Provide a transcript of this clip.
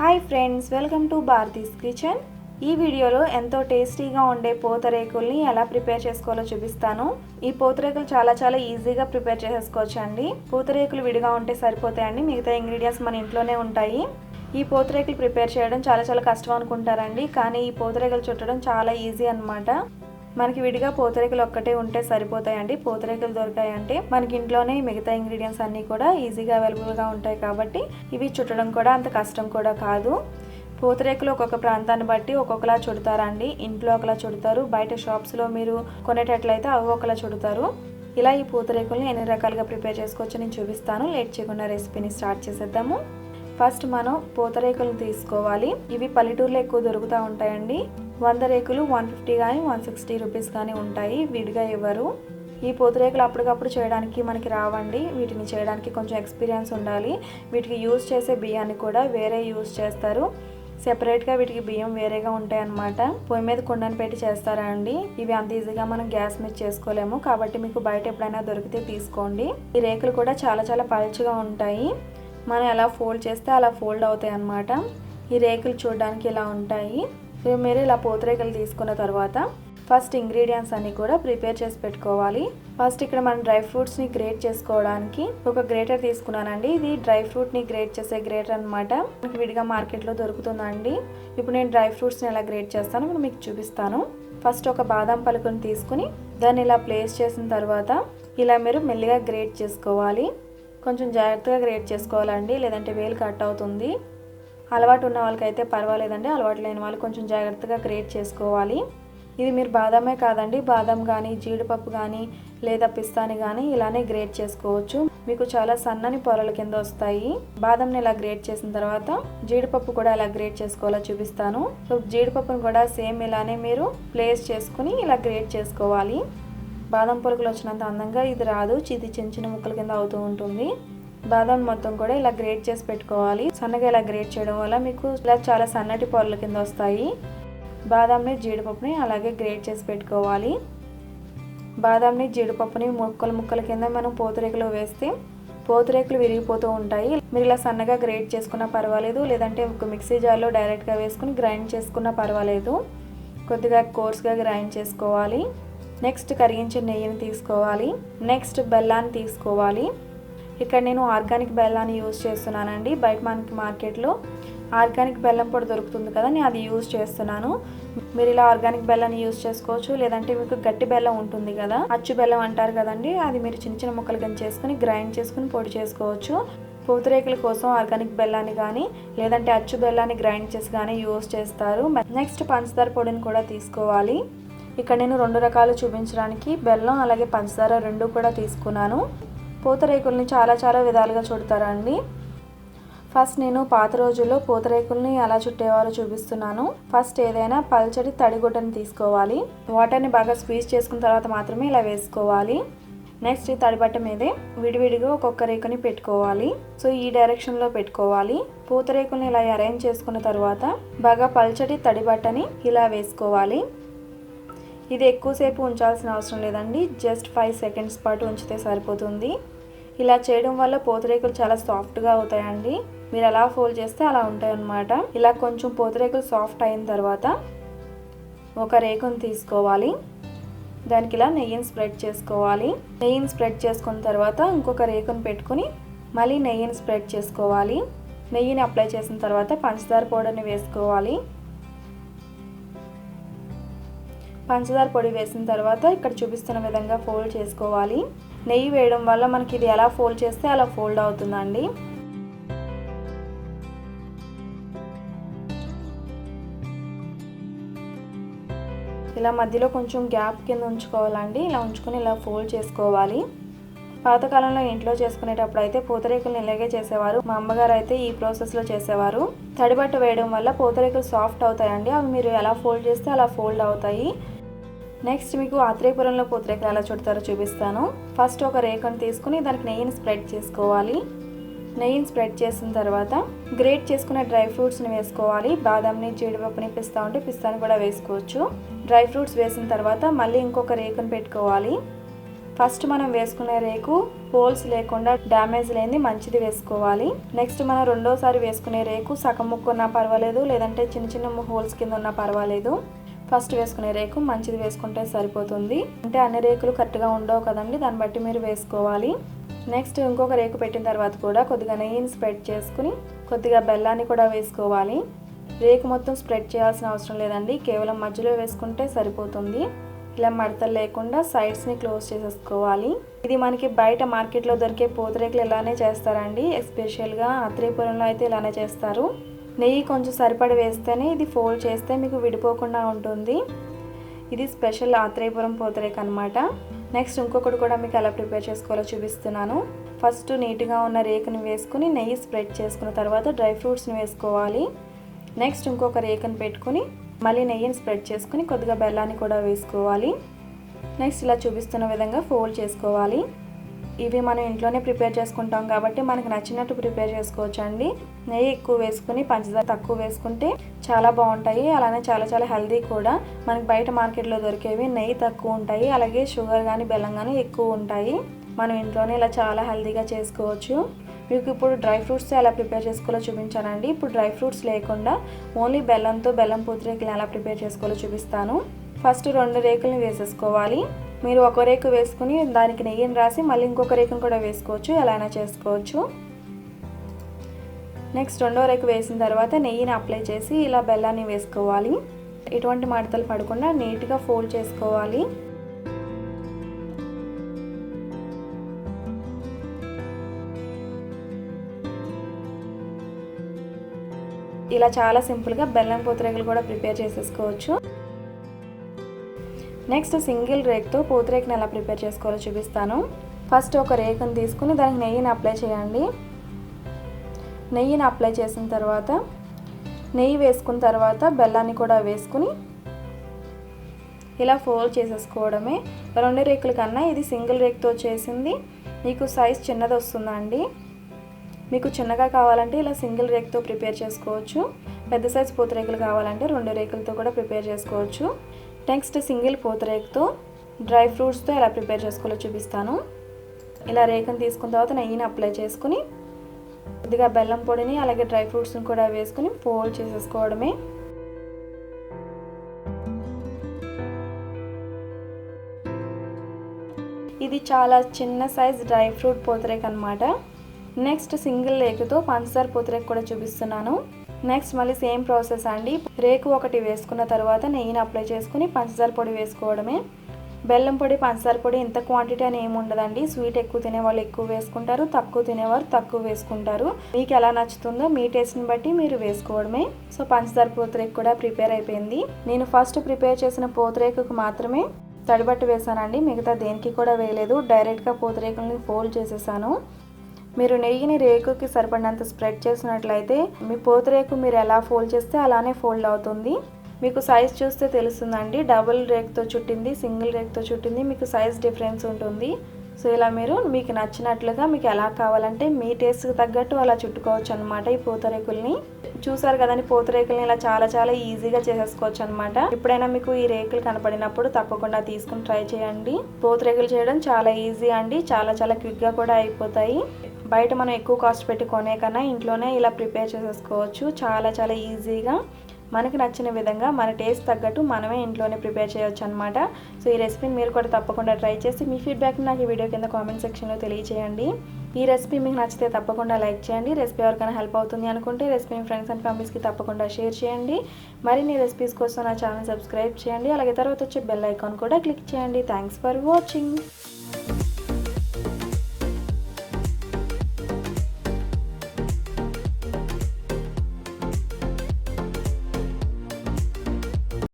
Hi friends, welcome to Bharati's kitchen. ఈ వీడియోలో ఎంతో టేస్టీగా ఉండే పూతరేకుల్ని ఎలా ప్రిపేర్ చేసుకోవాలో చూపిస్తాను. ఈ పూతరేకులు చాలా ఈజీగా ప్రిపేర్ చేసేసుకోవచ్చు అండి. పూతరేకులు విడిగా ఉంటే సరిపోతాయండి, మిగతా ఇంగ్రీడియంట్స్ మన ఇంట్లోనే ఉంటాయి. ఈ పూతరేకులు ప్రిపేర్ చేయడం చాలా కష్టం అనుకుంటారండి, కానీ ఈ పూతరేకులు చుట్టడం చాలా ఈజీ అన్నమాట. మనకి విడిగా పూతరేకులు ఒక్కటే ఉంటే సరిపోతాయండి. పూతరేకులు దొరికాయంటే మనకి ఇంట్లోనే మిగతా ఇంగ్రీడియంట్స్ అన్నీ కూడా ఈజీగా అవైలబుల్గా ఉంటాయి కాబట్టి ఇవి చుట్టడం కూడా అంత కష్టం కూడా కాదు. పూతరేకులు ఒక్కొక్క ప్రాంతాన్ని బట్టి ఒక్కొక్కలా చుడతారండి. ఇంట్లో ఒకలా చుడతారు, బయట షాప్స్లో మీరు కొనేటట్లయితే అవి ఒకలా చుడతారు. ఇలా ఈ పూతరేకుల్ని ఎన్ని రకాలుగా ప్రిపేర్ చేసుకోవచ్చో నేను చూపిస్తాను. లేట్ చేయకుండా రెసిపీని స్టార్ట్ చేసేద్దాము. ఫస్ట్ మనం పూతరేకులను తీసుకోవాలి. ఇవి పల్లెటూరులో ఎక్కువ దొరుకుతూ ఉంటాయండి. 100 రేకులు 150 కానీ 160 రూపీస్ కానీ ఉంటాయి, విడిగా ఇవ్వరు. ఈ పూతరేకులు అప్పటికప్పుడు చేయడానికి మనకి రావండి. వీటిని చేయడానికి కొంచెం ఎక్స్పీరియన్స్ ఉండాలి. వీటికి యూజ్ చేసే బియ్యాన్ని కూడా వేరే యూజ్ చేస్తారు. సెపరేట్గా వీటికి బియ్యం వేరేగా ఉంటాయి అన్నమాట. పొయ్యి మీద కుండను పెట్టి చేస్తారా అండి. ఇవి అంత ఈజీగా మనం గ్యాస్ మీద చేసుకోలేము, కాబట్టి మీకు బయట ఎప్పుడైనా దొరికితే తీసుకోండి. ఈ రేకులు కూడా చాలా పలుచగా ఉంటాయి. మనం ఎలా ఫోల్డ్ చేస్తే అలా ఫోల్డ్ అవుతాయి అన్నమాట. ఈ రేకులు చూడడానికి ఇలా ఉంటాయి. మీరు ఇలా పూతరేకులు తీసుకున్న తర్వాత ఫస్ట్ ఇంగ్రీడియంట్స్ అన్ని కూడా ప్రిపేర్ చేసి పెట్టుకోవాలి. ఫస్ట్ ఇక్కడ మనం డ్రై ఫ్రూట్స్ని గ్రేట్ చేసుకోవడానికి ఒక గ్రేటర్ తీసుకున్నానండి. ఇది డ్రై ఫ్రూట్ని గ్రేట్ చేసే గ్రేటర్ అనమాట. మనకి విడిగా మార్కెట్లో దొరుకుతుందండి. ఇప్పుడు నేను డ్రై ఫ్రూట్స్ని ఎలా గ్రేట్ చేస్తానో ఇప్పుడు మీకు చూపిస్తాను. ఫస్ట్ ఒక బాదం పలుకుని తీసుకుని దాన్ని ఇలా ప్లేస్ చేసిన తర్వాత ఇలా మీరు మెల్లిగా గ్రేట్ చేసుకోవాలి. కొంచెం జాగ్రత్తగా గ్రేట్ చేసుకోవాలండి, లేదంటే వేలు కట్ అవుతుంది. అలవాటు ఉన్న వాళ్ళకైతే పర్వాలేదండి, అలవాటు లేని వాళ్ళు కొంచెం జాగ్రత్తగా గ్రేట్ చేసుకోవాలి. ఇది మీరు బాదామే కాదండి, బాదం కానీ జీడిపప్పు కానీ లేదా పిస్తాని కానీ ఇలానే గ్రేట్ చేసుకోవచ్చు. మీకు చాలా సన్నని పొరల కింద వస్తాయి. బాదంని ఇలా గ్రేట్ చేసిన తర్వాత జీడిపప్పు కూడా ఎలా గ్రేట్ చేసుకోవాలో చూపిస్తాను. సో జీడిపప్పును కూడా సేమ్ ఇలానే మీరు ప్లేస్ చేసుకుని ఇలా గ్రేట్ చేసుకోవాలి. బాదం పొలుకులు వచ్చినంత అందంగా ఇది రాదు, ఇది చిన్న ముక్కల కింద అవుతూ ఉంటుంది. బాదం మొత్తం కూడా ఇలా గ్రేట్ చేసి పెట్టుకోవాలి. సన్నగా ఇలా గ్రేట్ చేయడం వల్ల మీకు ఇలా చాలా సన్నటి పొరల కింద వస్తాయి. బాదంని జీడిపప్పుని అలాగే గ్రేట్ చేసి పెట్టుకోవాలి. బాదంని జీడిపప్పుని ముక్కల కింద మనం పూతరేకులు వేస్తే పూతరేకులు విరిగిపోతూ ఉంటాయి. మీరు ఇలా సన్నగా గ్రేట్ చేసుకున్నా పర్వాలేదు, లేదంటే ఒక మిక్సీ జార్లో డైరెక్ట్గా వేసుకుని గ్రైండ్ చేసుకున్నా పర్వాలేదు. కొద్దిగా కోర్స్గా గ్రైండ్ చేసుకోవాలి. నెక్స్ట్ కరిగించిన నెయ్యిని తీసుకోవాలి. నెక్స్ట్ బెల్లాన్ని తీసుకోవాలి. ఇక్కడ నేను ఆర్గానిక్ బెల్లాన్ని యూజ్ చేస్తున్నానండి. బయట మనకి మార్కెట్లో ఆర్గానిక్ బెల్లం పొడి దొరుకుతుంది కదా, నేను అది యూజ్ చేస్తున్నాను. మీరు ఇలా ఆర్గానిక్ బెల్లాన్ని యూజ్ చేసుకోవచ్చు, లేదంటే మీకు గట్టి బెల్లం ఉంటుంది కదా, అచ్చు బెల్లం అంటారు కదండి, అది మీరు చిన్న ముక్కలు కింద చేసుకుని గ్రైండ్ చేసుకుని పొడి చేసుకోవచ్చు. పూతరేకుల కోసం ఆర్గానిక్ బెల్లాన్ని కానీ లేదంటే అచ్చు బెల్లాన్ని గ్రైండ్ చేసి కానీ యూజ్ చేస్తారు. నెక్స్ట్ పంచదార పొడిని కూడా తీసుకోవాలి. ఇక్కడ నేను 2 రకాలు చూపించడానికి బెల్లం అలాగే పంచదార 2 కూడా తీసుకున్నాను. పూతరేకుల్ని చాలా విధాలుగా చుడతారండి. ఫస్ట్ నేను పాత రోజుల్లో పూతరేకుల్ని ఎలా చుట్టేవారో చూపిస్తున్నాను. ఫస్ట్ ఏదైనా పల్చటి తడిగుడ్డని తీసుకోవాలి. వాటర్ని బాగా స్క్వీజ్ చేసుకున్న తర్వాత మాత్రమే ఇలా వేసుకోవాలి. నెక్స్ట్ ఈ తడిబట్ట మీదే విడివిడిగా ఒక్కొక్క రేకుని పెట్టుకోవాలి. సో ఈ డైరెక్షన్లో పెట్టుకోవాలి. పూతరేకుల్ని ఇలా అరేంజ్ చేసుకున్న తర్వాత బాగా పల్చటి తడిబట్టని ఇలా వేసుకోవాలి. ఇది ఎక్కువసేపు ఉంచాల్సిన అవసరం లేదండి, జస్ట్ 5 సెకండ్స్ పాటు ఉంచితే సరిపోతుంది. ఇలా చేయడం వల్ల పూతరేకులు చాలా సాఫ్ట్గా అవుతాయండి. మీరు ఎలా ఫోల్డ్ చేస్తే అలా ఉంటాయి అన్నమాట. ఇలా కొంచెం పూతరేకులు సాఫ్ట్ అయిన తర్వాత ఒక రేకుని తీసుకోవాలి. దానికి ఇలా నెయ్యిని స్ప్రెడ్ చేసుకోవాలి. నెయ్యిని స్ప్రెడ్ చేసుకున్న తర్వాత ఇంకొక రేకుని పెట్టుకుని మళ్ళీ నెయ్యిని స్ప్రెడ్ చేసుకోవాలి. నెయ్యిని అప్లై చేసిన తర్వాత పంచదార పౌడర్ని వేసుకోవాలి. పంచదార పొడి వేసిన తర్వాత ఇక్కడ చూపిస్తున్న విధంగా ఫోల్డ్ చేసుకోవాలి. నెయ్యి వేయడం వల్ల మనకి ఇది ఎలా ఫోల్డ్ చేస్తే అలా ఫోల్డ్ అవుతుందండి. ఇలా మధ్యలో కొంచెం గ్యాప్ కింద ఉంచుకోవాలండి. ఇలా ఉంచుకొని ఇలా ఫోల్డ్ చేసుకోవాలి. పాతకాలంలో ఇంట్లో చేసుకునేటప్పుడు అయితే పూతరేకులు ఇలాగే చేసేవారు. మా అమ్మగారు అయితే ఈ ప్రాసెస్లో చేసేవారు. తడిబట్ట వేయడం వల్ల పూతరేకులు సాఫ్ట్ అవుతాయండి. అవి మీరు ఎలా ఫోల్డ్ చేస్తే అలా ఫోల్డ్ అవుతాయి. నెక్స్ట్ మీకు ఆత్రేయపురంలో పూతరేకులు ఎలా చుడతారో చూపిస్తాను. ఫస్ట్ ఒక రేకుని తీసుకుని దానికి నెయ్యిని స్ప్రెడ్ చేసుకోవాలి. నెయ్యిని స్ప్రెడ్ చేసిన తర్వాత గ్రేట్ చేసుకున్న డ్రై ఫ్రూట్స్ని వేసుకోవాలి. బాదంని జీడిపప్పుని పిస్తాని కూడా వేసుకోవచ్చు. డ్రై ఫ్రూట్స్ వేసిన తర్వాత మళ్ళీ ఇంకొక రేకుని పెట్టుకోవాలి. ఫస్ట్ మనం వేసుకునే రేకు హోల్స్ లేకుండా డ్యామేజ్ లేని మంచిది వేసుకోవాలి. నెక్స్ట్ మనం రెండోసారి వేసుకునే రేకు సగం ముక్కు ఉన్నా పర్వాలేదు, లేదంటే చిన్న చిన్న హోల్స్ కింద ఉన్నా పర్వాలేదు. ఫస్ట్ వేసుకునే రేకు మంచిది వేసుకుంటే సరిపోతుంది. అంటే అన్ని రేకులు కరెక్ట్గా ఉండవు కదండి, దాన్ని బట్టి మీరు వేసుకోవాలి. నెక్స్ట్ ఇంకొక రేకు పెట్టిన తర్వాత కూడా కొద్దిగా నెయ్యిని స్ప్రెడ్ చేసుకుని కొద్దిగా బెల్లాన్ని కూడా వేసుకోవాలి. రేకు మొత్తం స్ప్రెడ్ చేయాల్సిన అవసరం లేదండి, కేవలం మధ్యలో వేసుకుంటే సరిపోతుంది. ఇలా మడతలు లేకుండా సైడ్స్ని క్లోజ్ చేసేసుకోవాలి. ఇది మనకి బయట మార్కెట్లో దొరికే పూతరేకులు ఇలానే చేస్తారండి. ఎస్పెషల్గా ఆత్రేయపురంలో అయితే ఇలానే చేస్తారు. నెయ్యి కొంచెం సరిపడి వేస్తేనే ఇది ఫోల్డ్ చేస్తే మీకు విడిపోకుండా ఉంటుంది. ఇది స్పెషల్ ఆత్రేయపురం పూతరేకు అనమాట. నెక్స్ట్ ఇంకొకటి కూడా మీకు ఎలా ప్రిపేర్ చేసుకోవాలో చూపిస్తున్నాను. ఫస్ట్ నీట్గా ఉన్న రేకుని వేసుకుని నెయ్యి స్ప్రెడ్ చేసుకున్న తర్వాత డ్రై ఫ్రూట్స్ని వేసుకోవాలి. నెక్స్ట్ ఇంకొక రేకుని పెట్టుకుని మళ్ళీ నెయ్యిని స్ప్రెడ్ చేసుకుని కొద్దిగా బెల్లాన్ని కూడా వేసుకోవాలి. నెక్స్ట్ ఇలా చూపిస్తున్న విధంగా ఫోల్డ్ చేసుకోవాలి. ఇవి మనం ఇంట్లోనే ప్రిపేర్ చేసుకుంటాం కాబట్టి మనకు నచ్చినట్టు ప్రిపేర్ చేసుకోవచ్చు అండి. నెయ్యి ఎక్కువ వేసుకుని పంచదార తక్కువ వేసుకుంటే చాలా బాగుంటాయి. అలానే చాలా చాలా హెల్దీ కూడా. మనకి బయట మార్కెట్లో దొరికేవి నెయ్యి తక్కువ ఉంటాయి, అలాగే షుగర్ కానీ బెల్లం కానీ ఎక్కువ ఉంటాయి. మనం ఇంట్లోనే ఇలా చాలా హెల్దీగా చేసుకోవచ్చు. మీకు ఇప్పుడు డ్రై ఫ్రూట్స్ ఎలా ప్రిపేర్ చేసుకోవాలో చూపించానండి. ఇప్పుడు డ్రై ఫ్రూట్స్ లేకుండా ఓన్లీ బెల్లంతో బెల్లం పూతరేకులు ఎలా ప్రిపేర్ చేసుకోవాలో చూపిస్తాను. ఫస్ట్ 2 రేకుల్ని వేసేసుకోవాలి. మీరు ఒక రేకు వేసుకుని దానికి నెయ్యిని రాసి మళ్ళీ ఇంకొక రేకును కూడా వేసుకోవచ్చు, ఎలా అయినా చేసుకోవచ్చు. నెక్స్ట్ రెండో రేకు వేసిన తర్వాత నెయ్యిని అప్లై చేసి ఇలా బెల్లాన్ని వేసుకోవాలి. ఎటువంటి మడతలు పడకుండా నీట్గా ఫోల్డ్ చేసుకోవాలి. ఇలా చాలా సింపుల్గా బెల్లం పూతరేకులు కూడా ప్రిపేర్ చేసేసుకోవచ్చు. నెక్స్ట్ సింగిల్ రేక్తో పూతరేకుని ఎలా ప్రిపేర్ చేసుకోవాలో చూపిస్తాను. ఫస్ట్ ఒక రేకుని తీసుకుని దానికి నెయ్యిని అప్లై చేయండి. నెయ్యిని అప్లై చేసిన తర్వాత నెయ్యి వేసుకున్న తర్వాత బెల్లాన్ని కూడా వేసుకుని ఇలా ఫోల్డ్ చేసేసుకోవడమే. 2 రేకుల కన్నా ఇది సింగిల్ రేక్తో చేసింది మీకు సైజ్ చిన్నది వస్తుందండి. మీకు చిన్నగా కావాలంటే ఇలా సింగిల్ రేక్తో ప్రిపేర్ చేసుకోవచ్చు. పెద్ద సైజ్ పూతరేకులు కావాలంటే 2 రేకులతో కూడా ప్రిపేర్ చేసుకోవచ్చు. నెక్స్ట్ సింగిల్ పూతరేకుతో డ్రై ఫ్రూట్స్తో ఎలా ప్రిపేర్ చేసుకోవాలో చూపిస్తాను. ఇలా రేకుని తీసుకున్న తర్వాత నెయ్యిని అప్లై చేసుకుని కొద్దిగా బెల్లం పొడిని అలాగే డ్రై ఫ్రూట్స్ని కూడా వేసుకుని ఫోల్డ్ చేసేసుకోవడమే. ఇది చాలా చిన్న సైజ్ డ్రై ఫ్రూట్ పూతరేకు అనమాట. నెక్స్ట్ సింగిల్ రేకుతో పంచదార పూతరేకు కూడా చూపిస్తున్నాను. నెక్స్ట్ మళ్ళీ సేమ్ ప్రాసెస్ అండి. రేకు ఒకటి వేసుకున్న తర్వాత నెయ్యిని అప్లై చేసుకుని పంచదార పొడి వేసుకోవడమే. బెల్లం పొడి పంచదార పొడి ఇంత క్వాంటిటీ అని ఏమి ఉండదండి. స్వీట్ ఎక్కువ తినేవాళ్ళు ఎక్కువ వేసుకుంటారు, తక్కువ తినేవారు తక్కువ వేసుకుంటారు. మీకు ఎలా నచ్చుతుందో మీ టేస్ట్ని బట్టి మీరు వేసుకోవడమే. సో పంచదార పూతరేకు కూడా ప్రిపేర్ అయిపోయింది. నేను ఫస్ట్ ప్రిపేర్ చేసిన పూతరేకుకు మాత్రమే తడిబట్టు వేసానండి, మిగతా దేనికి కూడా వేయలేదు. డైరెక్ట్గా పూతరేకుల్ని ఫోల్డ్ చేసేసాను. మీరు నెయ్యిని రేకుకి సరిపడినంత స్ప్రెడ్ చేసినట్లయితే మీ పూతరేకు మీరు ఎలా ఫోల్డ్ చేస్తే అలానే ఫోల్డ్ అవుతుంది. మీకు సైజ్ చూస్తే తెలుస్తుందండి. డబుల్ రేక్తో చుట్టింది, సింగిల్ రేక్తో చుట్టింది, మీకు సైజ్ డిఫరెన్స్ ఉంటుంది. సో ఇలా మీరు మీకు నచ్చినట్లుగా మీకు ఎలా కావాలంటే మీ టేస్ట్కి తగ్గట్టు అలా చుట్టుకోవచ్చు అనమాట. ఈ పూతరేకుల్ని చూసారు కదండి, పూతరేకుల్ని ఇలా చాలా చాలా ఈజీగా చేసేసుకోవచ్చు అనమాట. ఎప్పుడైనా మీకు ఈ రేకులు కనపడినప్పుడు తప్పకుండా తీసుకుని ట్రై చేయండి. పూతరేకులు చేయడం చాలా ఈజీ అండి, చాలా చాలా క్విక్గా కూడా అయిపోతాయి. బయట మనం ఎక్కువ కాస్ట్ పెట్టి కొనే కన్నా ఇంట్లోనే ఇలా ప్రిపేర్ చేసేసుకోవచ్చు. చాలా చాలా ఈజీగా మనకి నచ్చిన విధంగా మన టేస్ట్ తగ్గట్టు మనమే ఇంట్లోనే ప్రిపేర్ చేయొచ్చు అనమాట. సో ఈ రెసిపీని మీరు కూడా తప్పకుండా ట్రై చేసి మీ ఫీడ్బ్యాక్ని నాకు ఈ వీడియో కింద కామెంట్ సెక్షన్లో తెలియజేయండి. ఈ రెసిపీ మీకు నచ్చితే తప్పకుండా లైక్ చేయండి. రెసిపీ ఎవరికైనా హెల్ప్ అవుతుంది అనుకుంటే రెసిపీని ఫ్రెండ్స్ అండ్ ఫ్యామిలీస్కి తప్పకుండా షేర్ చేయండి. మరిన్ని రెసిపీస్ కోసం నా ఛానల్ సబ్స్క్రైబ్ చేయండి. అలాగే తర్వాత వచ్చే బెల్ ఐకాన్ కూడా క్లిక్ చేయండి. Thanks for watching.